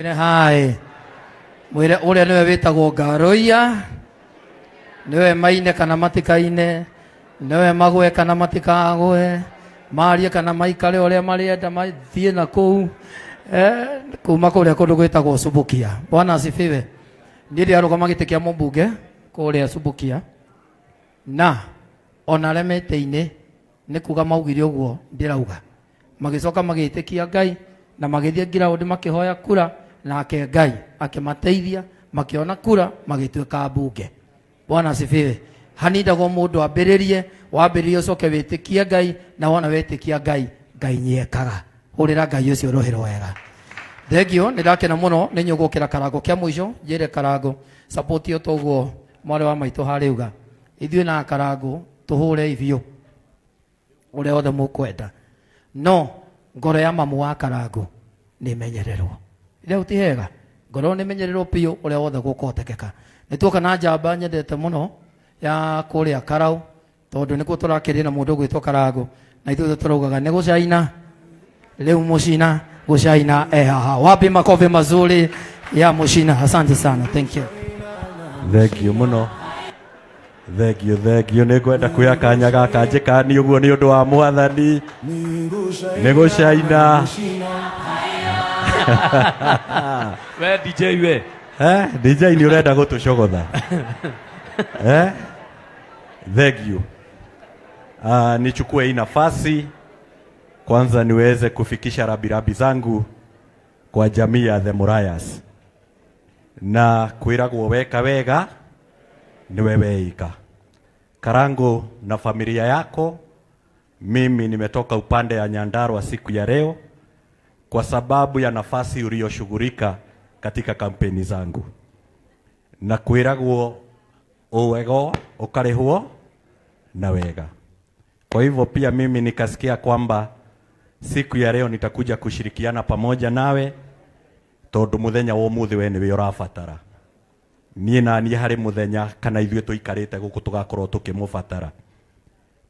Hai mwire uria niwe witagwo Ngaroia, niwe maine kana matikaine, niwe magwe kana matikagwe, marie kana maikare uria marienda mathie na kuu kuma kuria kundu gwitagwo Subukia. Bwana asifiwe. Ndiri arugama giti kia mumbunge kuria Subukia na ona remete-ini ni kuga maugire uguo ndirauga, magicoka magitikia Ngai na magithie ground makihoya kura, nake Ngai akimateithia makiona kura magituika mbunge. Bwana asifiwe. Hanindagwo mundu ambiririe, wambiririe ucoke witikie Ngai, na wona witikia Ngai, Ngai niekaga. Hurira Ngai ucio ruhiro wega. Thengio nirakena muno ni nyugukira Karango kia mwisho njire Karango support yo toguo mware wa maitu hariuga ithuĩ na Karango tuhure ivio uria othe mukwenda, no ngoro ya mamu wa Karango ni menyererwo ria utihega ngoro ni menyererwo pio uria othe gukotekeka. Nituoka na njamba nyendete muno ya kuria Karau tondu nikuo turakirira mundu gwitwo Karango na ithuĩ turaugaga ni gucaina leo mucina gucaina haha. Wapi makofi mazuri ya mucina. Asante sana. Thank you. Thank you muno. Thank you. Nĩngwenda kuoya kanya gaka njĩkani ũguo nĩ ũndũ wa Mwathani. Nĩ gũcaina. We DJ we. DJ nĩ ũrenda gũtũcogotha. Thank you. Nichukue hii nafasi kwanza niweze kufikisha rabirabi zangu kwa jamii ya The Murayas. Na kwiragwo weka wega ni wewe ika. Karango na familia yako, mimi nimetoka upande ya Nyandarua siku ya leo kwa sababu ya nafasi uliyoshughulika katika kampeni zangu. Na kwiragwo uwego ukarihwo na wega. Kwa hivyo pia mimi nikasikia kwamba siku ya leo nitakuja kushirikiana pamoja nawe tondu muthenya wa umuthi we niwe urabatara. Nie na nie hari muthenya kana ithuĩ tuikarite guku tugakorwo tukimubatara.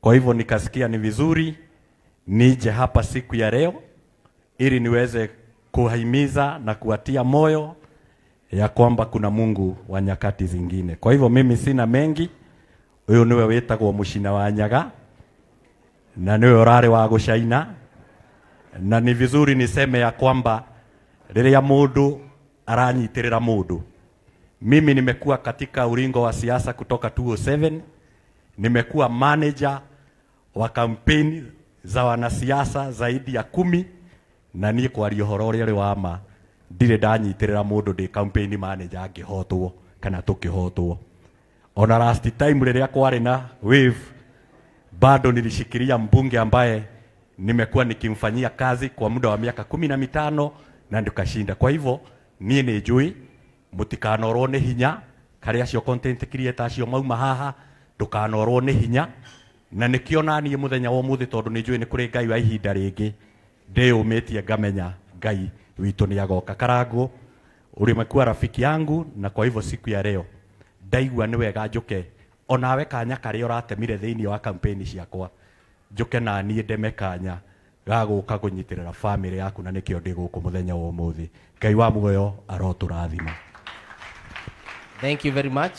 Kwa hivyo nikasikia ni vizuri nije hapa siku ya leo ili niweze kuhimiza na kuatia moyo ya kwamba kuna Mungu wa nyakati zingine. Kwa hivyo mimi sina mengi. Uyu niwe witagwo Mucina wa Nyaga na niwe urare wa gucaina. Na ni vizuri niseme ya kwamba riria mundu aranyitirira mundu. Mimi nimekuwa katika ulingo wa siasa kutoka 2007. Nimekuwa manager wa kampeni za wanasiasa zaidi ya 10 na ni kwa riohoro uri wa ma ndire ndanyitirira mundu ndi campaign manager angihotwo kana tukihotwo. Ona last time riria kwari na wave bado nilishikilia mbunge ambaye nimekuwa nikimfanyia kazi kwa muda wa miaka 15 na ndikashinda. Kwa hivyo nie ni njui mutikanorwo ni hinya kari acio content creator acio mauma haha ndukanorwo ni hinya na nikiona nie muthenya wa muthi tondu ni njui ni kuri Ngai wa ihinda ringi ndiyumitie ngamenya Ngai witu ni agoka. Karango ulimekuwa rafiki yangu na kwa hivyo siku ya leo ndaigua ni wega njuke onawe kanya kari uratemire thiini wa kampeni ciakwa njuke na nie ndeme kanya gaguka kunyitirira family yaku na nikio ndi guku muthenya wa umuthi. Ngai wa muoyo aroturathima. Thank you very much.